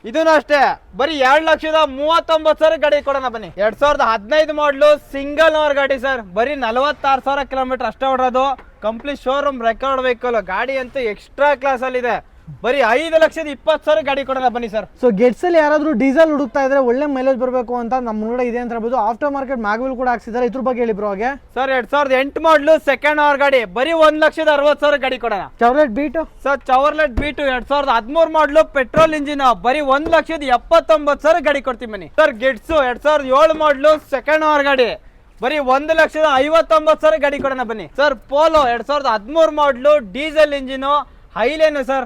B: ಇದನ್ನು ಅಷ್ಟೇ ಬರೀ 2,39,000 ಗಾಡಿ ಕೊಡೋಣ ಬನ್ನಿ. 2015 ಮಾಡಲು ಸಿಂಗಲ್ ಓನರ್ ಗಾಡಿ ಸರ್. ಬರೀ 46,000 ಕಿಲೋಮೀಟರ್ ಅಷ್ಟೇ ಹೊಡೋದು. ಕಂಪ್ಲೀಟ್ ಶೋರೂಮ್ ರೆಕಾರ್ಡ್ ವೆಹಿಕಲ್ ಗಾಡಿ ಅಂತೂ ಎಕ್ಸ್ಟ್ರಾ ಕ್ಲಾಸ್ ಅಲ್ಲಿ ಇದೆ. ಬರೀ 5,20,000 ಗಾಡಿ ಕೊಡೋಣ ಬನ್ನಿ ಸರ್.
A: ಸೊ ಗೆಟ್ಸ್ ಅಲ್ಲಿ ಯಾರಾದ್ರೂ ಡೀಸೆಲ್ ಹುಡುಕ್ತಾ ಇದ್ರೆ ಒಳ್ಳೆ ಮೈಲೇಜ್ ಬರಬೇಕು ಅಂತ ನಮ್ಮ ಮುಂದೆ ಇದೆ ಅಂತ ಹೇಳ್ಬೋದು. ಆಫ್ಟರ್ ಮಾರ್ಕೆಟ್ ಮ್ಯಾಗ್ವಿಲ್ ಕೂಡ ಹಾಕ್ಸಿದ್ದಾರೆ. ಇದ್ರ ಬಗ್ಗೆ ಹೇಳಿ ಬ್ರೋ ಹಾಗೆ.
B: ಸರ್ 2008 ಮಾಡಲು ಸೆಕೆಂಡ್ ಓನರ್ ಗಾಡಿ ಬರೀ 1,60,000 ಗಾಡಿ ಕೊಡೋಣ.
A: Chevrolet Beat
B: sir. Chevrolet Beat 2013 ಮಾಡಲು ಪೆಟ್ರೋಲ್ ಇಂಜಿನ್ ಬರೀ 1,79,000 ಗಾಡಿ ಕೊಡ್ತೀವಿ ಬನ್ನಿ ಸರ್. ಗೆಟ್ಸು 2007 ಮಾಡಲು ಸೆಕೆಂಡ್ ಓನರ್ ಗಾಡಿ ಬರೀ 1,59,000 ಗಾಡಿ ಕೊಡೋಣ ಬನ್ನಿ ಸರ್. ಪೋಲೋ 2013 ಮಾಡಲು ಡೀಸೆಲ್ ಇಂಜಿನ್ ಹೈಲೇನು ಸರ್.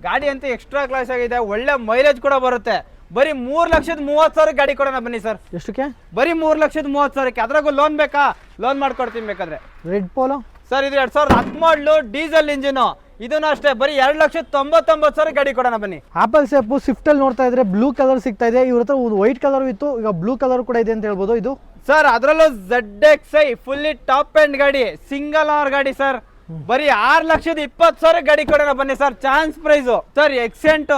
B: ಗಾಡಿ ಅಂತ ಎಕ್ಸ್ಟ್ರಾ ಕ್ಲಾಸ್ ಆಗಿದೆ, ಒಳ್ಳೆ ಮೈಲೇಜ್ ಕೂಡ ಬರುತ್ತೆ. ಬರೀ 3,30,000 ಗಾಡಿ ಕೊಡೋಣ ಬನ್ನಿ ಸರ್.
A: ಎಷ್ಟಕ್ಕೆ?
B: ಬರೀ 3,30,000. ಅದ್ರಾಗೂ ಲೋನ್ ಬೇಕಾ? ಲೋನ್ ಮಾಡ್ಕೊಡ್ತೀನಿ ಬೇಕಾದ್ರೆ.
A: ರೆಡ್ ಪೋಲೋ
B: ಸರ್ ಇದು 2010 ಮಾಡಲು ಡೀಸೆಲ್ ಇಂಜಿನ್, ಇದನ್ನು ಅಷ್ಟೇ ಬರೀ 2,99,000 ಗಾಡಿ ಕೊಡೋಣ ಬನ್ನಿ.
A: ಆಪಲ್ ಸೇಪ್ ಸ್ವಿಫ್ಟ್ ಅಲ್ಲಿ ನೋಡ್ತಾ ಇದ್ರೆ ಬ್ಲೂ ಕಲರ್ ಸಿಗ್ತಾ ಇದೆ. ಇವ್ರ ಹತ್ರ ವೈಟ್ ಕಲರ್ ಇತ್ತು, ಈಗ ಬ್ಲೂ ಕಲರ್ ಕೂಡ ಇದೆ ಅಂತ ಹೇಳ್ಬೋದು. ಇದು
B: ಸರ್ ಅದರಲ್ಲೂ ZXi ಫುಲ್ಲಿ ಟಾಪ್ ಎಂಡ್ ಗಾಡಿ, ಸಿಂಗಲ್ ಓನರ್ ಗಾಡಿ ಸರ್. ಬರೀ 6,20,000 ಗಾಡಿ ಕೊಡೋಣ ಬನ್ನಿ sir. Chance price sir. Xcent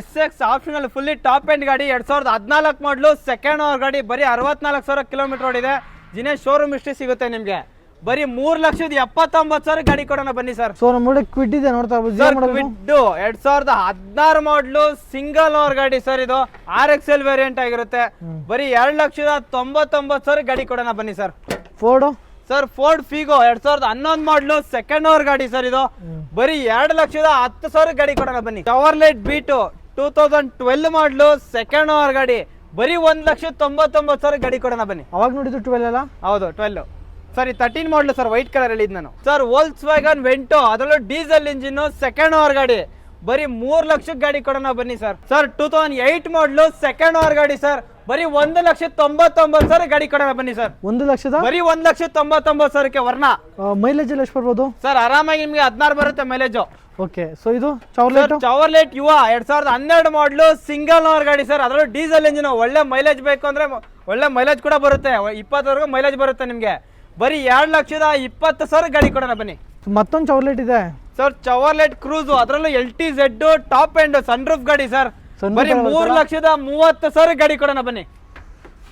B: SX optional fully top end ಗಾಡಿ 2014 ಮಾಡಲು ಸೆಕೆಂಡ್ ಓನರ್ ಗಾಡಿ, ಬರೀ 64,000 ಕಿಲೋಮೀಟರ್ ಓಡಿದೆ. ಜಿನೇಶ್ ಶೋರೂಮ್ ಹಿಸ್ಟ್ರಿ ಸಿಗುತ್ತೆ ನಿಮ್ಗೆ. ಬರೀ 3,79,000 ಗಾಡಿ ಕೊಡೋಣ ಬನ್ನಿ ಸರ್.
A: ಸೊ ನಮ್ಮ ಕ್ವಿಡ್ ಇದೆ ನೋಡ್ತಾ ಇರ್ಬೋದು.
B: ಕ್ವಿಡ್ 2016 ಮಾಡಲು ಸಿಂಗಲ್ ಓನರ್ ಗಾಡಿ ಸರ್. ಇದು RXL ವೇರಿಯಂಟ್ ಆಗಿರುತ್ತೆ. ಬರೀ 2,99,000 ಗಾಡಿ ಕೊಡೋಣ ಬನ್ನಿ sir.
A: Ford
B: sir Ford Figo 2011 ಮಾಡಲು ಸೆಕೆಂಡ್ ಓವರ್ ಗಾಡಿ ಸರ್. ಇದು ಬರೀ 2,10,000 ಗಾಡಿ ಕೊಡೋಣ ಬನ್ನಿ. ಚವರ್ಲೆಟ್ ಬೀಟು 2012 ಮಾಡಲು ಸೆಕೆಂಡ್ ಓವರ್ ಗಾಡಿ, ಬರೀ 1,99,000 ಗಾಡಿ ಕೊಡೋಣ ಬನ್ನಿ.
A: ಅವಾಗ ನೋಡಿದ್ದು 12 ಅಲ್ಲ?
B: ಹೌದು 12. ಸರಿ 13 ಮಾಡಲು ಸರ್, ವೈಟ್ ಕಲರ್ ಅಲ್ಲಿ ನಾನು ಸರ್. ವೋಲ್ಕ್ಸ್ ವ್ಯಾಗನ್ ವೆಂಟೋ ಅದರಲ್ಲೂ ಡೀಸೆಲ್ ಇಂಜಿನ್ ಸೆಕೆಂಡ್ ಓವರ್ ಗಾಡಿ, ಬರೀ 3,00,000 ಗಾಡಿ ಕೊಡೋಣ ಬನ್ನಿ ಸರ್. ಸರ್ 2008 ಮಾಡಲು ಸೆಕೆಂಡ್ ಓವರ್ ಗಾಡಿ ಸರ್, ಬರೀ 1,99,000 ಗಾಡಿ ಕೊಡೋಣ ಬನ್ನಿ ಸರ್.
A: 1,00,000
B: ಬರೀ 1,99,000 ವರ್ಣ.
A: ಮೈಲೇಜ್ ಎಲ್ಲ ಎಷ್ಟು ಬರ್ಬೋದು
B: ಸರ್? ಆರಾಮಾಗಿ ನಿಮ್ಗೆ 16 ಬರುತ್ತೆ ಮೈಲೇಜ್.
A: ಓಕೆ. ಸೊ ಇದು
B: ಚವರ್ಲೆಟ್ ಯುವ 2012 ಮಾಡಲು ಸಿಂಗಲ್ ಓನರ್ ಗಾಡಿ ಸರ್. ಅದರಲ್ಲೂ ಡೀಸೆಲ್ ಇಂಜಿನ್, ಒಳ್ಳೆ ಮೈಲೇಜ್ ಬೇಕು ಅಂದ್ರೆ ಒಳ್ಳೆ ಮೈಲೇಜ್ ಕೂಡ ಬರುತ್ತೆ. 20ವರೆಗೂ ಮೈಲೇಜ್ ಬರುತ್ತೆ ನಿಮ್ಗೆ. ಬರೀ 2,20,000 ಗಾಡಿ ಕೊಡೋಣ ಬನ್ನಿ.
A: ಮತ್ತೊಂದು ಚವರ್ಲೆಟ್ ಇದೆ
B: ಸರ್. ಚವರ್ಲೆಟ್ ಕ್ರೂಸ್ ಅದರಲ್ಲೂ LTZ top end sun roof ಗಾಡಿ ಸರ್. ಬರೀ 3,30,000 ಗಾಡಿ ಕೊಡೋಣ ಬನ್ನಿ.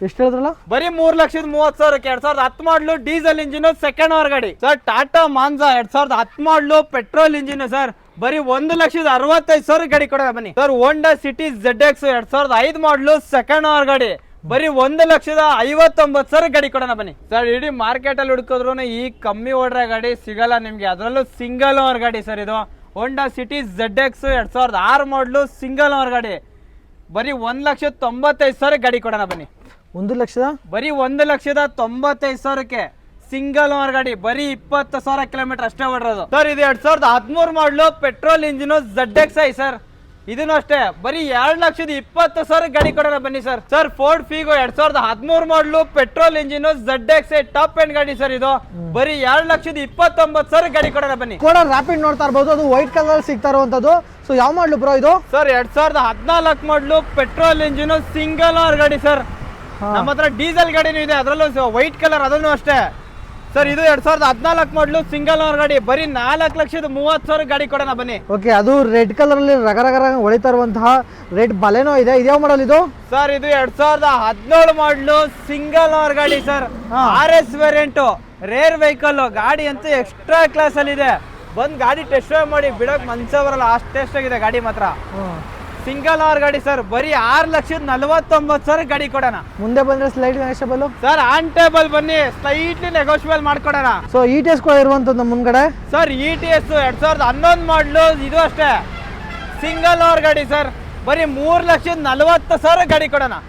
A: ಎಷ್ಟು ಹೇಳಿದ್ರಲ್ಲ? ಬರೀ
B: 3,30,000. 2010 ಮಾಡಲು ಡೀಸೆಲ್ ಇಂಜಿನ್ ಸೆಕೆಂಡ್ ಓವರ್ ಗಾಡಿ ಸರ್. ಟಾಟಾ ಮಾನ್ಸಾ 2010 ಮಾಡಲು ಪೆಟ್ರೋಲ್ ಇಂಜಿನ್ ಸರ್. ಬರೀ 1,65,000 ಗಾಡಿ ಕೊಡೋಣ ಬನ್ನಿ ಸರ್. ಹೋಂಡಾ ಸಿಟಿ ZX 2005 ಮಾಡಲು ಸೆಕೆಂಡ್ ಓವರ್ ಗಾಡಿ, ಬರೀ 1,59,000 ಗಾಡಿ ಕೊಡೋಣ ಬನ್ನಿ ಸರ್. ಇಡೀ ಮಾರ್ಕೆಟ್ ಅಲ್ಲಿ ಹುಡುಕಿದ್ರು ಈ ಕಮ್ಮಿ ಓಡ್ರ ಗಾಡಿ ಸಿಗಲ್ಲ ನಿಮ್ಗೆ. ಅದರಲ್ಲೂ ಸಿಂಗಲ್ ಓವರ್ ಗಾಡಿ ಸರ್. ಇದು ಹೋಂಡಾ ಸಿಟಿ ZX 2006 ಮಾಡಲು ಸಿಂಗಲ್ ಓವರ್ ಗಾಡಿ, ಬರೀ 1,95,000 ಗಾಡಿ ಕೊಡೋಣ ಬನ್ನಿ.
A: 1,00,000
B: ಬರೀ 1,95,000 ಸಿಂಗಲ್ ಓವರ್ ಗಾಡಿ, ಬರೀ 20,000 ಕಿಲೋಮೀಟರ್ ಅಷ್ಟೇ ಓಡಿರೋದು ಸರ್. ಇದು 2013 ಮಾಡಲು ಪೆಟ್ರೋಲ್ ಇಂಜಿನ್ ZXi ಸರ್. ಇದನ್ನು ಅಷ್ಟೇ ಬರೀ 2,20,000 ಗಾಡಿ ಕೊಡೋಣ ಬನ್ನಿ ಸರ್. ಸರ್ ಫೋರ್ಡ್ ಫಿಗೋ 2013 ಮಾಡಲು petrol engine ZXi top end ಗಾಡಿ ಸರ್. ಇದು ಬರೀ 2,29,000 ಗಾಡಿ ಕೊಡೋಣ ಬನ್ನಿ.
A: ಕೂಡ ರ್ಯಾಪಿಡ್ ನೋಡ್ತಾ ಇರ್ಬೋದು, ಅದು ವೈಟ್ ಕಲರ್ ಸಿಗ್ತಾ ಇರುವಂತದ್ದು. ಸೊ ಯಾವ ಮಾಡಲು ಬ್ರೋ ಇದು?
B: ಸರ್ 2014 ಮಾಡಲು ಪೆಟ್ರೋಲ್ ಇಂಜಿನ್ ಸಿಂಗಲ್ ಓವರ್ ಗಾಡಿ ಸರ್. ನಮ್ಮ ಹತ್ರ ಡೀಸೆಲ್ ಗಾಡಿನೂ ಇದೆ, ಅದರಲ್ಲೂ ವೈಟ್ ಕಲರ್, ಅದನ್ನು ಅಷ್ಟೇ ಸರ್. ಇದು 2014 ಮಾಡಲು ಸಿಂಗಲ್ ಓನರ್ ಗಾಡಿ, ಬರೀ 4,30,000 ಗಾಡಿ ಕೊಡೋಣ ಬನ್ನಿ.
A: ಓಕೆ. ಅದು ರೆಡ್ ಕಲರ್ ಅಲ್ಲಿ ರಗರಗರ ಹೊಳಿತಾ ಇರುವಂತಹ ರೆಡ್ ಬಲೆನೋ ಇದೆ. ಇದ್ಯಾವ ಮಾಡಲ್ ಇದು?
B: ಸರ್ ಇದು 2017 ಮಾಡಲು ಸಿಂಗಲ್ ಓನರ್ ಗಾಡಿ sir. RS variant rare vehicle ಗಾಡಿ ಅಂತೂ ಎಕ್ಸ್ಟ್ರಾ ಕ್ಲಾಸ್ ಅಲ್ಲಿ ಇದೆ. ಬಂದ್ ಗಾಡಿ ಟೆಸ್ಟ್ ಡ್ರೈವ್ ಮಾಡಿ ಬಿಡೋಕ್ ಮನ್ಸ ಬರಲ್ಲ, ಅಷ್ಟು ಟೆಸ್ಟ್ ಆಗಿದೆ ಗಾಡಿ ಮಾತ್ರ. ಸಿಂಗಲ್ ಓವರ್ ಗಾಡಿ ಸರ್. ಬರೀ 6,49,000 ಗಾಡಿ ಕೊಡೋಣ.
A: ಮುಂದೆ ಬಂದ್ರೆ slide negotiable
B: sir. On table ಬನ್ನಿ, ಸ್ಲೈಟ್ಲಿ ನೆಗೋಷಿಯಬಲ್ ಮಾಡ್ಕೊಡೋಣ.
A: ಸೊ ETS ಕೂಡ ಇರುವಂತದ್ದು ನಮ್ಮ ಮುಂದ್ಗಡೆ
B: ಸರ್. ETS 2011 ಮಾಡಲು, ಇದು ಅಷ್ಟೇ ಸಿಂಗಲ್ ಓವರ್ ಗಾಡಿ ಸರ್. ಬರೀ 3,40,000 ಗಾಡಿ ಕೊಡೋಣ.